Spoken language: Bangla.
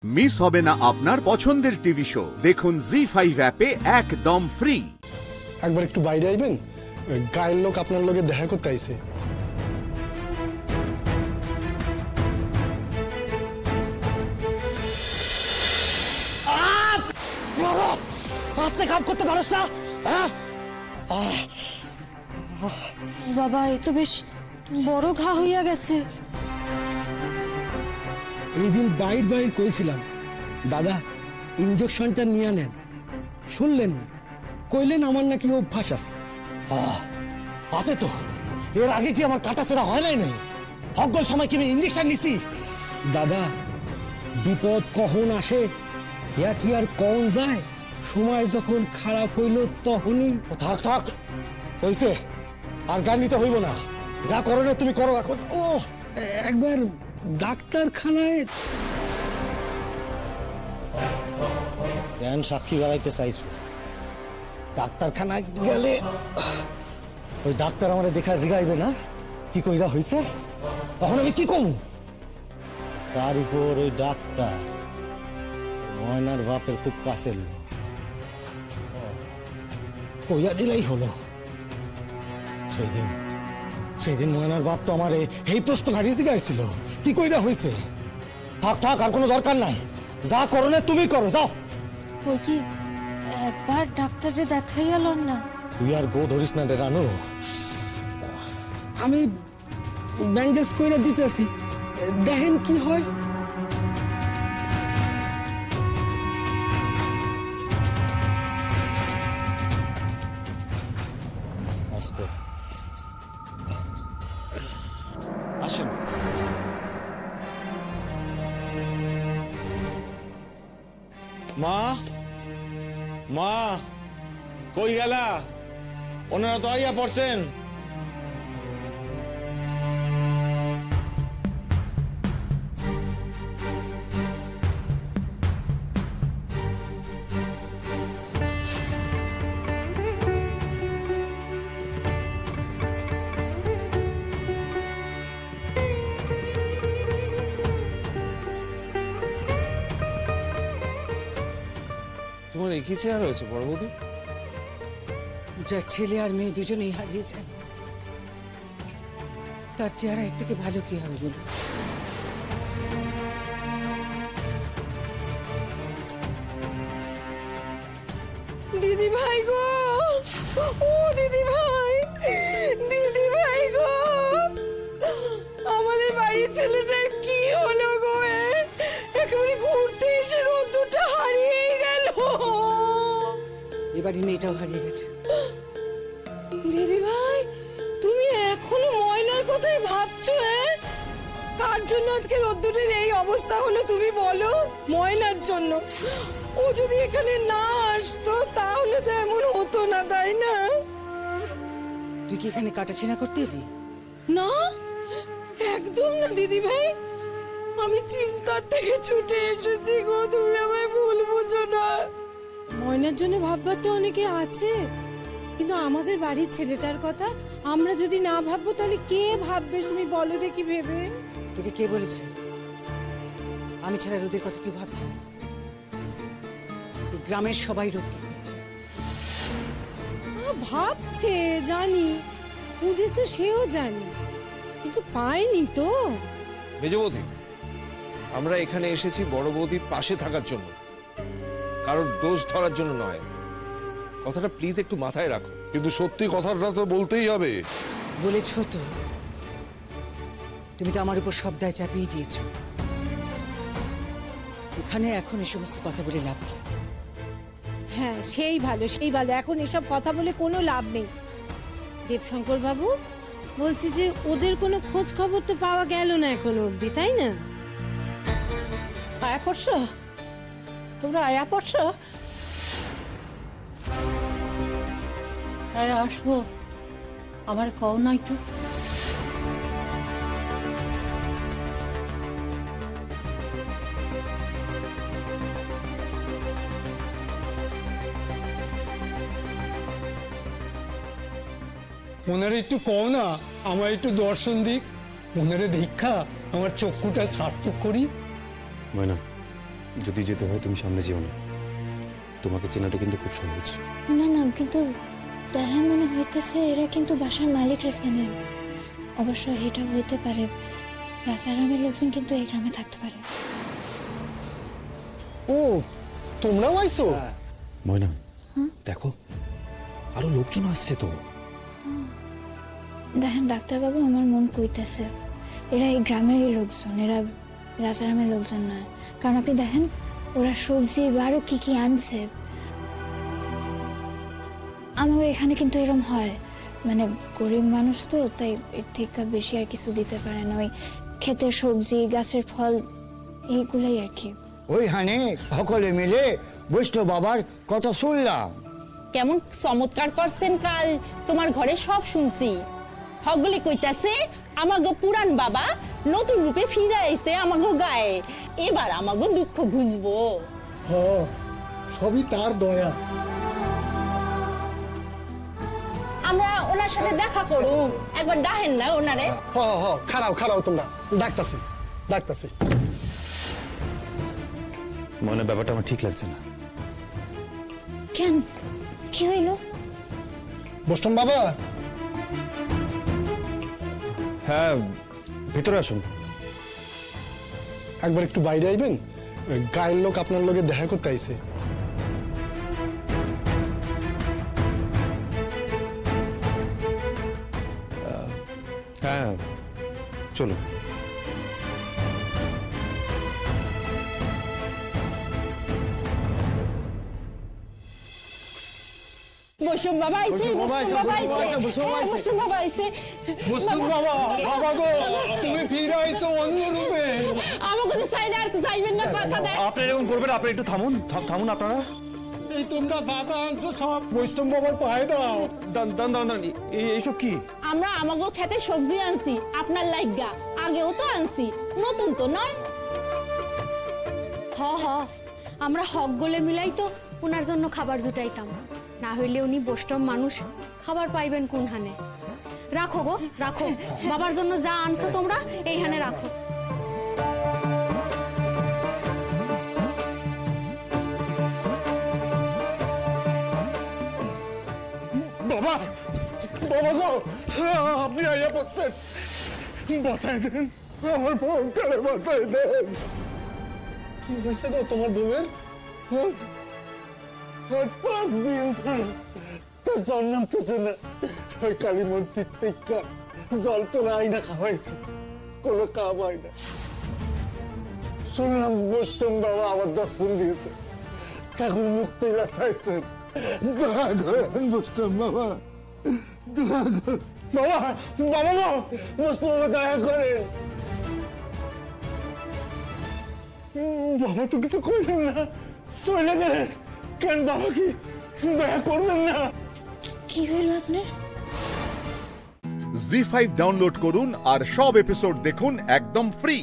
মিস হবে না আপনার পছন্দের টিভি শো। দেখুন জি5 অ্যাপে একদম ফ্রি। একবার একটু বাইরে আইবেন, গায়ের লোক আপনার লগে দেখা করতে আইছে। আস্তে কাম করতে পারস না? বাবা, এ তো বেশ বড় ঘা হইয়া গেছে। এই দিন বাইর কইছিলাম, দাদা ইঞ্জেকশনটা নিয়ে নেন, শুনলেন না, কইলেন আমার নাকি অভ্যাস আছে। আছে তো, এর আগে কি আমার কাটাছেড়া হয় নাই? হকগল সময় কি আমি ইঞ্জেকশন নিছি? দাদা, বিপদ কখন আসে ইয়া কি আর কখন যায়? সময় যখন খারাপ হইল তখনই। থাক থাক, হইছে, আর গান দিতে হইব না। যা করো না তুমি করো এখন। ও একবার ডাক্তারখানায় জ্ঞান সাক্ষী বাড়াইতে চাইছো, ডাক্তারখানায় গেলে ওই ডাক্তার আমার দেখা জিগাইবে না কি কইরা হইছে, তখন আমি কি কমু? তার উপর ওই ডাক্তার ময়নার বাপের খুব কাছের লোক, কইয়া দিলেই হলো। সেদিন ময়নার বাপ তো আমার এই প্রশ্ন হারিয়ে জিগাইছিল কি কইরা হইছে। থাক থাক, আর কোনো দরকার নাই, যা করো না তুমি করো, যাও। ওই কি একবার ডাক্তারে দেখাই এলন না? তুই আর গো ধরিস না রে রানু, আমি ব্যান্ডেজ কইরা দিতেছি, দেখেন কি হয়। আস্তে আসেন। মা, মা কই গেলা? ওনারা তো আইয়া পড়ছেন। তোমার একই চেহারা হয়েছে বড় বৌদি? যার ছেলে আর মেয়ে দুজনেই হারিয়েছেন, তার চেহারা এর থেকে ভালো কি হবে বলুন? দিদি ভাই গো, ও দিদি ভাই, দিদি ভাই গো, আমাদের বাড়ির ছেলেটার কি হলো গো? একেবারে ঘুরতে এসে রোদ্দুরটা হারিয়ে গেল। এবারে মেয়েটাও হারিয়ে গেছে। দিদি ভাই, তুমি এখনো ময়নার কথাই ভাবছো? কার জন্য আজকে রোদ্দুরের এই অবস্থা হলো তুমি বলো? ময়নার জন্য। ও যদি এখানে না আসতো তাহলে তো এমন হতো না, তাই না? তুই কি এখানে কাটাছেনা করতে এলি? না, একদম না দিদি ভাই, আমি চিন্তার থেকে ছুটে এসেছি গো, তুমি আমায় ভুল বুঝো না। ময়নার জন্য ভাববার তো অনেকে আছে, কিন্তু আমাদের বাড়ির ছেলেটার কথা আমরা যদি না ভাববো তাহলে কে ভাববে তুমি বলো দেখি ভেবে? তোকে কে বলেছে আমি ছাড়া রোদের কথা কেউ ভাবছে না? এই গ্রামের সবাই রোদকে খুঁজছে। ভাবছে জানি, বুঝেছে সেও জানি, কিন্তু পাইনি তো। মেজ বৌদি, আমরা এখানে এসেছি বড় বৌদির পাশে থাকার জন্য, কারোর দোষ ধরার জন্য নয়। কথাটা প্লিজ একটু মাথায় রাখো। কিন্তু সত্যি কথাটা তো বলতেই হবে। বলেছ তো, তুমি তো আমার উপর সব দায় চাপিয়ে দিয়েছ। এখানে এখন এই সমস্ত কথা বলে লাভ কি? হ্যাঁ, সেই ভালো, সেই ভালো, এখন এসব কথা বলে কোনো লাভ নেই। দেবশঙ্কর বাবু, বলছি যে ওদের কোনো খোঁজ খবর তো পাওয়া গেল না এখনো অবধি, তাই না? আয়া পড়ছো? তোমরা আয়া পড়ছো? আয়া আসবো, আমার কও নাই তো। মনের একটু কও না, আমার একটু দর্শন দিক, মনের দীক্ষা আমার চক্ষুটা সার্থক করি। ময়না, যদি যেতে হয় তুমি সামনে যেও না, তোমাকে চেনাটা কিন্তু খুব সহজ। না না, কিন্তু তাহা মনে হইতেছে এরা কিন্তু বাসার মালিক চেনেন। অবশ্য এটা হইতে পারে, রাজারামের লোকজন কিন্তু এই গ্রামে থাকতে পারে। ও, তোমরাও আইছো? ময়না দেখো, আরো লোকজন আসছে তো। দেখেন ডাক্তারবাবু, আমার মন কইতেছে এরা এই গ্রামেরই লোকজন, এরা রাজারামের লোকজন নয়। কারণ আপনি দেখেন ওরা সবজি বা আরো কি কি আনছে। আমার এখানে কিন্তু এরকম হয়, মানে গরিব মানুষ তো, তাই এর থেকে বেশি আর কিছু দিতে পারে না। ওই ক্ষেতের সবজি, গাছের ফল, এইগুলাই আর কি। ওইখানে সকলে মিলে বৈষ্ণব বাবার কথা শুনলাম। কেমন চমৎকার করছেন কাল, তোমার ঘরে সব শুনছি। হগলে কইতাছে আমাগো পুরান বাবা নতুন রূপে ফিরে আইছে আমাগো গায়ে, এবার আমাগো দুঃখ বুঝবো। সবই তার দয়া। আমরা ওনার সাথে দেখা করুম, একবার ডাহেন না ওনারে। খারাও তোমরা, ডাকতাছি। ময়না, ব্যাপারটা আমার ঠিক লাগছে না। কেন, কি হইল? বৈষ্ণব বাবা, হ্যাঁ ভিতরে আসুন। একবার একটু বাইরে আইবেন, গায়ের লোক আপনার লগে দেখা করতে আইছে। হ্যাঁ চলুন। বৈষ্ণব বাবা আইছে, বৈষ্ণব বাবা আইছে। তুমি ফিরে আইছো অন্য রূপে। আমাকে তো চাইলে আর যাইবেন না, কথা দেয়। আপনি এরকম করবেন? আপনি একটু থামুন আপনারা। এই তোমরা দাদা আনছো সব বৈষ্ণব বাবার পায়ে দাও। দাঁড়ান, এইসব কি? আমরা আমাগো খেতে সবজি আনছি আপনার লাইগা, আগেও তো আনছি, নতুন তো নয়। হ আমরা হক গলে মিলাই তো ওনার জন্য খাবার জুটাইতাম, না হইলে উনি বৈষ্ণব মানুষ, খাবার পাইবেন কোন হানে। রাখো গো রাখো, বাবার জন্য যা আনছো তোমরা এইখানে রাখো। বাবা গো, আপনি আইয়া পড়ছেন, বাঁচাই দেন আমার বউটারে, বাঁচাই দেন। কি হয়েছে গো তোমার বউয়ের? 5 দিন তার জ্বর নামতেছে না। ওই কালী মন্দির থেকে জল তোলা আইনা খাওয়াইছে, কোনো কাম হয় না। শুনলাম বৈষ্ণব বাবা আবার দর্শন দিয়েছে, ঠাকুর মুখ তুইলা চাইছেন। দয়া করেন বৈষ্ণব বাবা, বাবা গো, বৈষ্ণব বাবা দয়া করেন। বাবা তো কিছু করলেন না, চলে গেলেন কেন? বাবা কি দয়া করবেন না? কি হইল আপনার? জি5 ডাউনলোড করুন আর সব এপিসোড দেখুন একদম ফ্রি।